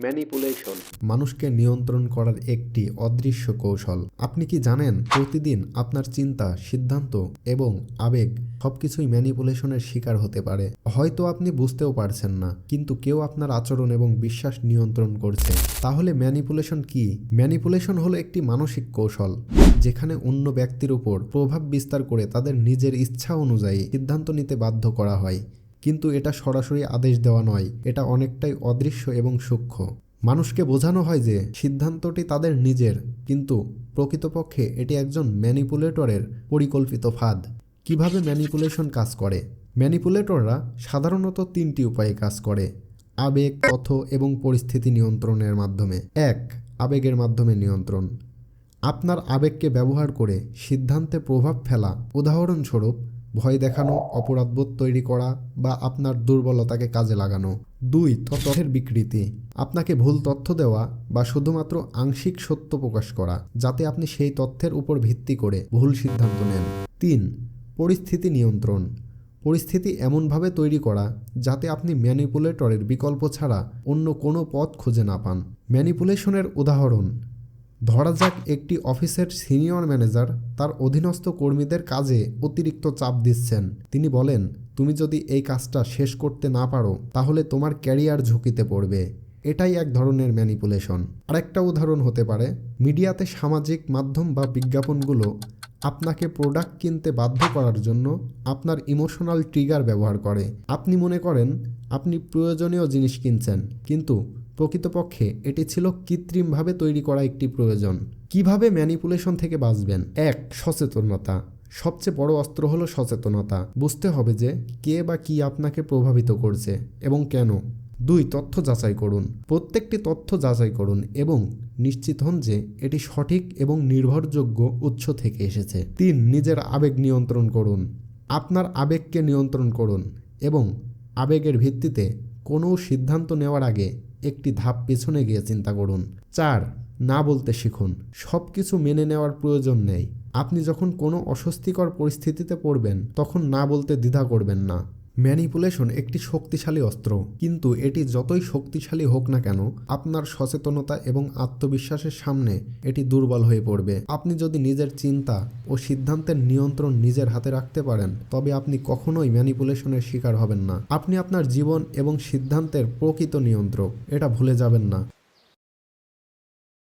Manipulation. মানুষকে নিয়ন্ত্রণ করার একটি অদৃশ্য কৌশল। আপনি কি জানেন, প্রতিদিন আপনার চিন্তা, সিদ্ধান্ত এবং আবেগ সবকিছুই ম্যানিপুলেশনের শিকার হতে পারে। হয়তো আপনি বুঝতেও পারছেন না, কিন্তু কেউ আপনার আচরণ এবং বিশ্বাস নিয়ন্ত্রণ করছে। তাহলে ম্যানিপুলেশন কি? ম্যানিপুলেশন হলো একটি মানসিক কৌশল যেখানে অন্য ব্যক্তির উপর প্রভাব বিস্তার করে তাদের নিজের ইচ্ছা অনুযায়ী সিদ্ধান্ত নিতে বাধ্য করা হয়। কিন্তু এটা সরাসরি আদেশ দেওয়া নয়, এটা অনেকটাই অদৃশ্য এবং সূক্ষ্ম। মানুষকে বোঝানো হয় যে সিদ্ধান্তটি তাদের নিজের, কিন্তু প্রকৃতপক্ষে এটি একজন ম্যানিপুলেটরের পরিকল্পিত ফাঁদ। কিভাবে ম্যানিপুলেশন কাজ করে? ম্যানিপুলেটররা সাধারণত তিনটি উপায়ে কাজ করে: আবেগ, তথ্য এবং পরিস্থিতি নিয়ন্ত্রণের মাধ্যমে। 1. আবেগের মাধ্যমে নিয়ন্ত্রণ। আপনার আবেগকে ব্যবহার করে সিদ্ধান্তে প্রভাব ফেলা। উদাহরণস্বরূপ, ভয় দেখানো, অপরাধবোধ তৈরি করা বা আপনার দুর্বলতাকে কাজে লাগানো। 2. তথ্যের বিকৃতি। আপনাকে ভুল তথ্য দেওয়া বা শুধুমাত্র আংশিক সত্য প্রকাশ করা, যাতে আপনি সেই তথ্যের উপর ভিত্তি করে ভুল সিদ্ধান্ত নেন। 3. পরিস্থিতি নিয়ন্ত্রণ। পরিস্থিতি এমনভাবে তৈরি করা যাতে আপনি ম্যানিপুলেটরের বিকল্প ছাড়া অন্য কোনো পথ খুঁজে না পান। ম্যানিপুলেশনের উদাহরণ: ধরা যাক একটি অফিসের সিনিয়র ম্যানেজার তার অধীনস্থ কর্মীদের কাজে অতিরিক্ত চাপ দিচ্ছেন। তিনি বলেন, তুমি যদি এই কাজটা শেষ করতে না পারো তাহলে তোমার ক্যারিয়ার ঝুঁকিতে পড়বে। এটাই এক ধরনের ম্যানিপুলেশন। আরেকটা উদাহরণ হতে পারে, মিডিয়াতে সামাজিক মাধ্যম বা বিজ্ঞাপনগুলো আপনাকে প্রোডাক্ট কিনতে বাধ্য করার জন্য আপনার ইমোশনাল ট্রিগার ব্যবহার করে। আপনি মনে করেন আপনি প্রয়োজনীয় জিনিস কিনছেন, কিন্তু প্রকৃতপক্ষে এটি ছিল কৃত্রিমভাবে তৈরি করা একটি প্রয়োজন। কিভাবে ম্যানিপুলেশন থেকে বাঁচবেন? 1. সচেতনতা। সবচেয়ে বড় অস্ত্র হলো সচেতনতা। বুঝতে হবে যে কে বা কি আপনাকে প্রভাবিত করছে এবং কেন। 2. তথ্য যাচাই করুন। প্রত্যেকটি তথ্য যাচাই করুন এবং নিশ্চিত হন যে এটি সঠিক এবং নির্ভরযোগ্য উৎস থেকে এসেছে। 3. নিজের আবেগ নিয়ন্ত্রণ করুন। আপনার আবেগকে নিয়ন্ত্রণ করুন এবং আবেগের ভিত্তিতে কোনো সিদ্ধান্ত নেওয়ার আগে একটি ধাপ পেছনে গিয়ে চিন্তা করুন। 4. না বলতে শিখুন। সব কিছু মেনে নেওয়ার প্রয়োজন নেই। আপনি যখন কোনো অস্বস্তিকর পরিস্থিতিতে পড়বেন তখন না বলতে দ্বিধা করবেন না। ম্যানিপুলেশন একটি শক্তিশালী অস্ত্র, কিন্তু এটি যতই শক্তিশালী হোক না কেন, আপনার সচেতনতা এবং আত্মবিশ্বাসের সামনে এটি দুর্বল হয়ে পড়বে। আপনি যদি নিজের চিন্তা ও সিদ্ধান্তের নিয়ন্ত্রণ নিজের হাতে রাখতে পারেন, তবে আপনি কখনোই ম্যানিপুলেশনের শিকার হবেন না। আপনি আপনার জীবন এবং সিদ্ধান্তের প্রকৃত নিয়ন্ত্রক, এটা ভুলে যাবেন না।